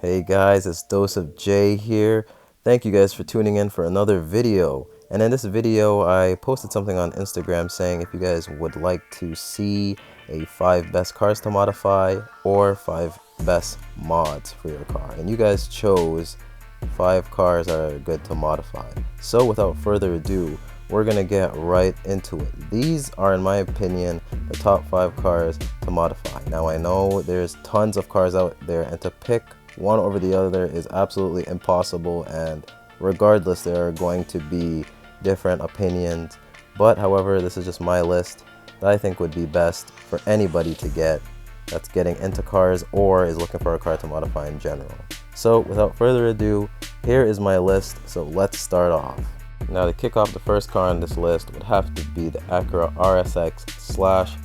Hey guys, it's Dose of J here. Thank you guys for tuning in for another video. And in this video, I posted something on Instagram saying if you guys would like to see a 5 best cars to modify or 5 best mods for your car. And you guys chose 5 cars that are good to modify. So without further ado, we're gonna get right into it. These are, in my opinion, the top 5 cars to modify. Now I know there's tons of cars out there, and to pick one over the other is absolutely impossible, and regardless there are going to be different opinions. But however, this is just my list that I think would be best for anybody to get that's getting into cars or is looking for a car to modify in general. So without further ado, here is my list, so let's start off. Now to kick off, the first car on this list would have to be the Acura RSX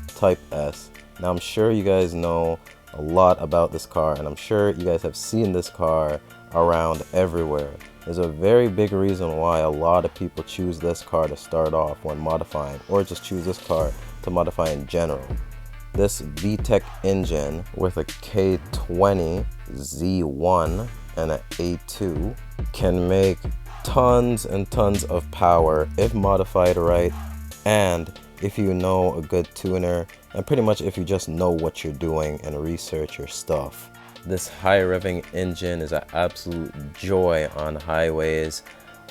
/ Type S. Now I'm sure you guys know a lot about this car, and I'm sure you guys have seen this car around everywhere. There's a very big reason why a lot of people choose this car to start off when modifying, or just choose this car to modify in general. This VTEC engine with a K20 Z1 and an A2 can make tons and tons of power if modified right, and if you know a good tuner, and pretty much if you just know what you're doing and research your stuff. This high revving engine is an absolute joy on highways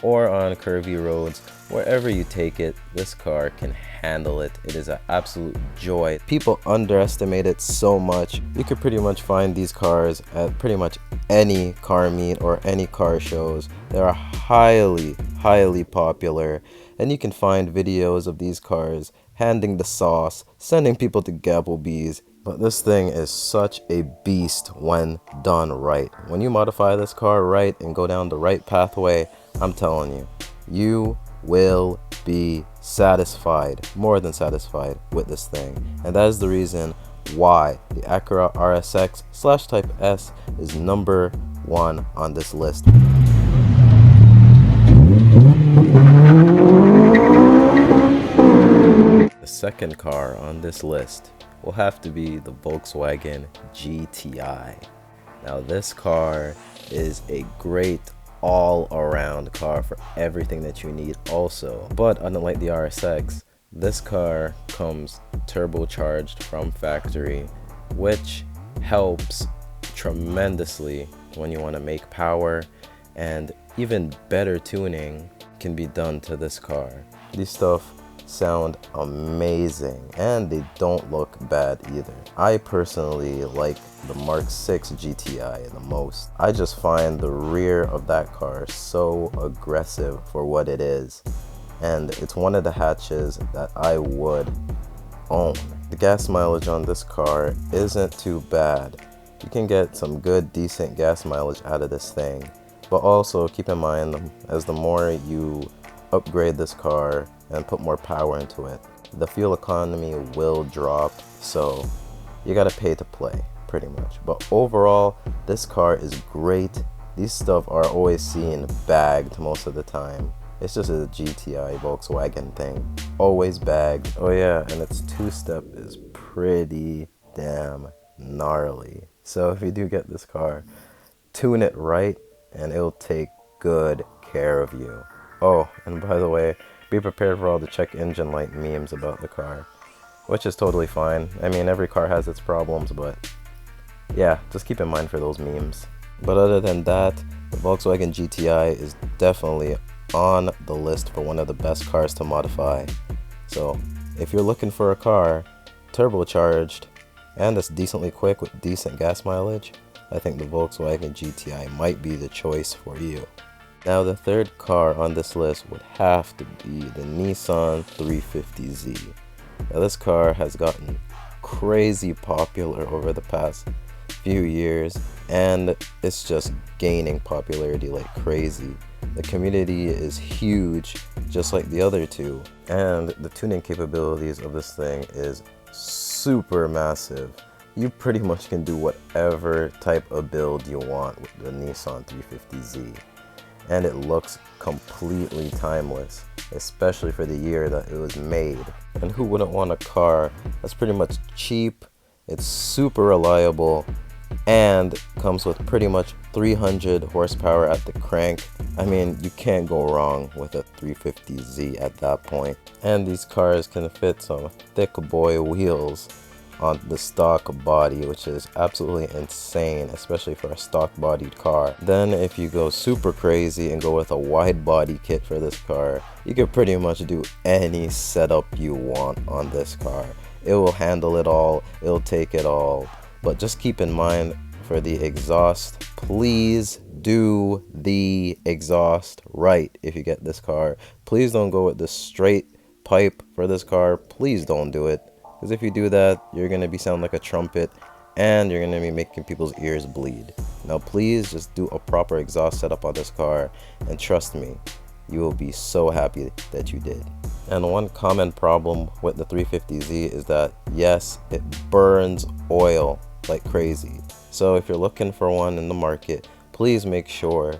or on curvy roads. Wherever you take it, this car can handle it. It is an absolute joy. People underestimate it so much. You could pretty much find these cars at pretty much any car meet or any car shows. They are highly popular, and you can find videos of these cars handing the sauce, sending people to Gapplebees. But this thing is such a beast when done right. When you modify this car right and go down the right pathway, I'm telling you, you will be satisfied, more than satisfied with this thing. And that is the reason why the Acura RSX / Type S is number 1 on this list. The second car on this list will have to be the Volkswagen GTI. Now this car is a great all-around car for everything that you need also. But unlike the RSX, this car comes turbocharged from factory, which helps tremendously when you want to make power, and even better tuning can be done to this car. These stuff sound amazing, and they don't look bad either. I personally like the Mark 6 GTI the most. I just find the rear of that car so aggressive for what it is, and it's one of the hatches that I would own. The gas mileage on this car isn't too bad. You can get some good decent gas mileage out of this thing, but also keep in mind, as the more you upgrade this car and put more power into it, the fuel economy will drop, so you gotta pay to play pretty much. But overall, this car is great. These stuff are always seen bagged most of the time. It's just a GTI Volkswagen thing, always bagged. Oh yeah, and its 2-step is pretty damn gnarly. So if you do get this car, tune it right and it'll take good care of you. Oh, and by the way, be prepared for all the check engine light memes about the car, which is totally fine. I mean, every car has its problems, but yeah, just keep in mind for those memes. But other than that, the Volkswagen GTI is definitely on the list for one of the best cars to modify. So if you're looking for a car turbocharged and that's decently quick with decent gas mileage, I think the Volkswagen GTI might be the choice for you. Now the third car on this list would have to be the Nissan 350Z. Now this car has gotten crazy popular over the past few years, and it's just gaining popularity like crazy. The community is huge, just like the other two, and the tuning capabilities of this thing is super massive. You pretty much can do whatever type of build you want with the Nissan 350Z. And it looks completely timeless, especially for the year that it was made. And who wouldn't want a car that's pretty much cheap, it's super reliable, and comes with pretty much 300 horsepower at the crank. I mean, you can't go wrong with a 350Z at that point. And these cars can fit some thick boy wheels on the stock body, which is absolutely insane, especially for a stock bodied car. Then if you go super crazy and go with a wide body kit for this car, you can pretty much do any setup you want on this car. It will handle it all, it'll take it all. But just keep in mind, for the exhaust, please do the exhaust right if you get this car. Please don't go with the straight pipe for this car. Please don't do it, because if you do that, you're going to be sound like a trumpet and you're going to be making people's ears bleed. Now please just do a proper exhaust setup on this car, and trust me, you will be so happy that you did. And one common problem with the 350Z is that yes, it burns oil like crazy. So if you're looking for one in the market, please make sure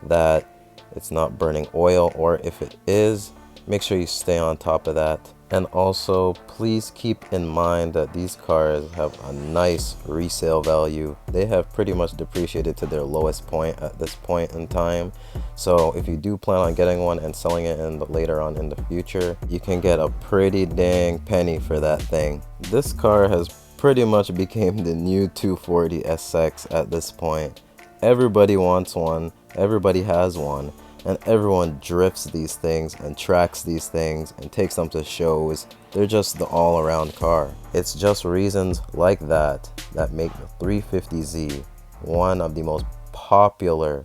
that it's not burning oil, or if it is, make sure you stay on top of that. And also, please keep in mind that these cars have a nice resale value. They have pretty much depreciated to their lowest point at this point in time. So if you do plan on getting one and selling it later on in the future, you can get a pretty dang penny for that thing. This car has pretty much became the new 240 SX at this point. Everybody wants one, everybody has one, and everyone drifts these things and tracks these things and takes them to shows. They're just the all-around car. It's just reasons like that that make the 350Z one of the most popular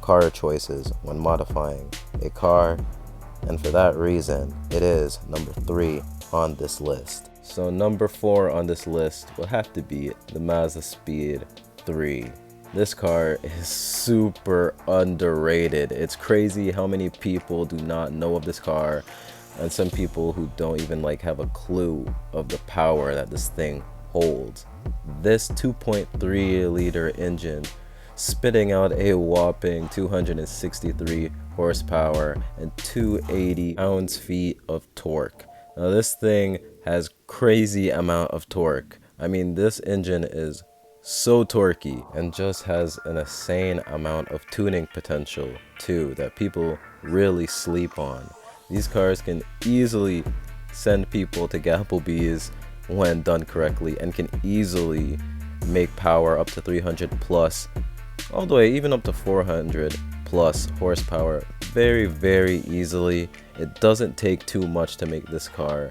car choices when modifying a car, and for that reason it is number 3 on this list. So number 4 on this list will have to be the Mazda Speed 3. This car is super underrated. It's crazy how many people do not know of this car, and some people who don't even have a clue of the power that this thing holds. This 2.3 liter engine spitting out a whopping 263 horsepower and 280 pounds-feet of torque. Now this thing has crazy amount of torque. I mean, this engine is so torquey and just has an insane amount of tuning potential too that people really sleep on. These cars can easily send people to Applebee's when done correctly, and can easily make power up to 300 plus, all the way even up to 400 plus horsepower very, very easily. It doesn't take too much to make this car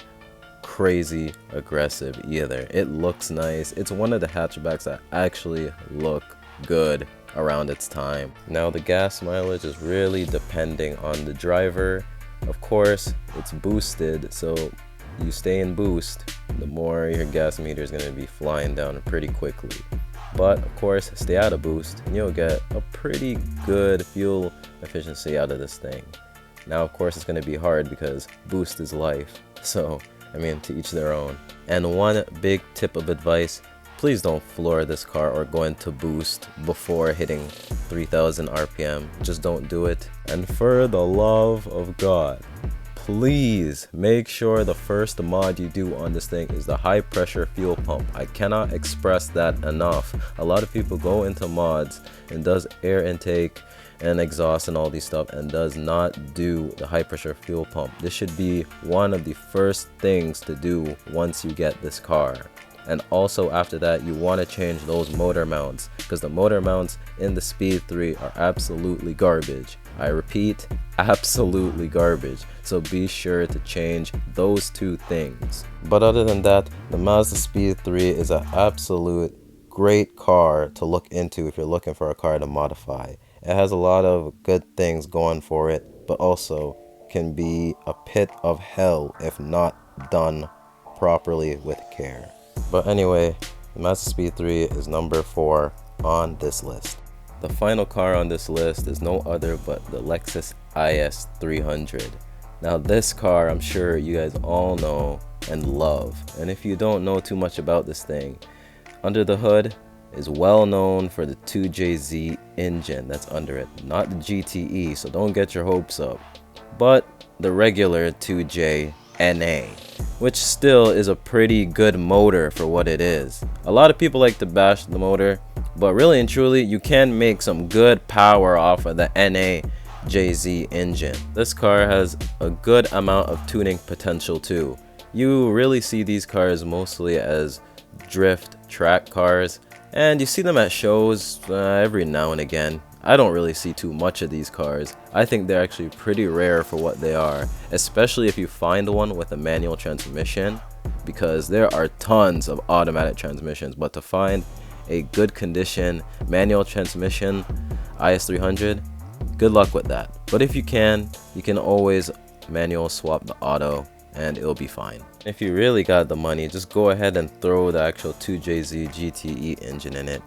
crazy aggressive either. It looks nice. It's one of the hatchbacks that actually look good around its time. Now the gas mileage is really depending on the driver. Of course, it's boosted, so you stay in boost, the more your gas meter is going to be flying down pretty quickly. But of course, stay out of boost and you'll get a pretty good fuel efficiency out of this thing. Now of course it's going to be hard because boost is life, so I mean, to each their own. And one big tip of advice, please don't floor this car or go into boost before hitting 3000 RPM. Just don't do it. And for the love of God, please make sure the first mod you do on this thing is the high pressure fuel pump. I cannot express that enough. A lot of people go into mods and does air intake and exhaust and all these stuff and does not do the high pressure fuel pump. This should be one of the first things to do once you get this car. And also after that, you want to change those motor mounts, because the motor mounts in the Speed 3 are absolutely garbage. I repeat, absolutely garbage. So be sure to change those two things. But other than that, the Mazda Speed 3 is an absolute great car to look into if you're looking for a car to modify. It has a lot of good things going for it, but also can be a pit of hell if not done properly with care. But anyway, the Mazda Speed 3 is number 4 on this list. The final car on this list is no other but the Lexus IS 300. Now this car, I'm sure you guys all know and love. And if you don't know too much about this thing, under the hood is well known for the 2JZ engine that's under it. Not the GTE, so don't get your hopes up. But the regular 2J NA, which still is a pretty good motor for what it is. A lot of people like to bash the motor, But really and truly, you can make some good power off of the NAJZ engine. This car has a good amount of tuning potential too. You really see these cars mostly as drift track cars, and you see them at shows every now and again. I don't really see too much of these cars. I think they're actually pretty rare for what they are, especially if you find one with a manual transmission, because there are tons of automatic transmissions, but to find a good condition manual transmission IS300, good luck with that. But if you can always manual swap the auto and it'll be fine. If you really got the money, just go ahead and throw the actual 2JZ GTE engine in it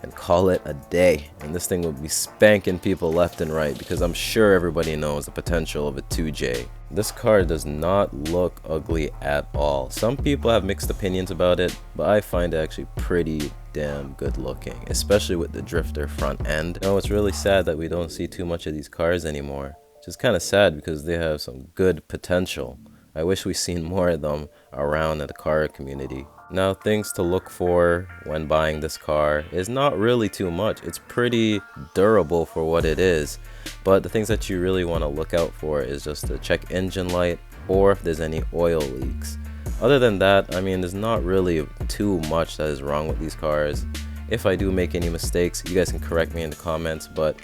and call it a day, and this thing will be spanking people left and right, because I'm sure everybody knows the potential of a 2J. This car does not look ugly at all. Some people have mixed opinions about it, but I find it actually pretty damn good looking, especially with the drifter front end. You know, it's really sad that we don't see too much of these cars anymore, which is kind of sad because they have some good potential. I wish we seen more of them around in the car community. Now, things to look for when buying this car is not really too much. It's pretty durable for what it is, but the things that you really want to look out for is just to check engine light or if there's any oil leaks. Other than that, I mean, there's not really too much that is wrong with these cars. If I do make any mistakes, you guys can correct me in the comments, but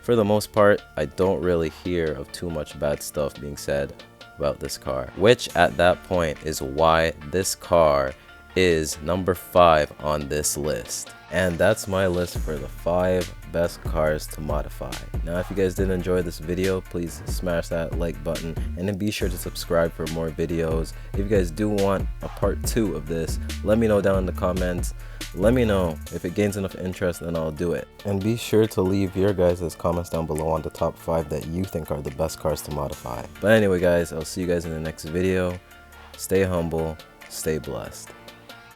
for the most part, I don't really hear of too much bad stuff being said about this car, which at that point is why this car is number 5 on this list. And that's my list for the 5 best cars to modify. Now, if you guys did enjoy this video, please smash that like button and then be sure to subscribe for more videos. If you guys do want a part 2 of this, let me know down in the comments. Let me know if it gains enough interest, then I'll do it. And be sure to leave your guys' comments down below on the top 5 that you think are the best cars to modify. But anyway guys, I'll see you guys in the next video. Stay humble, stay blessed.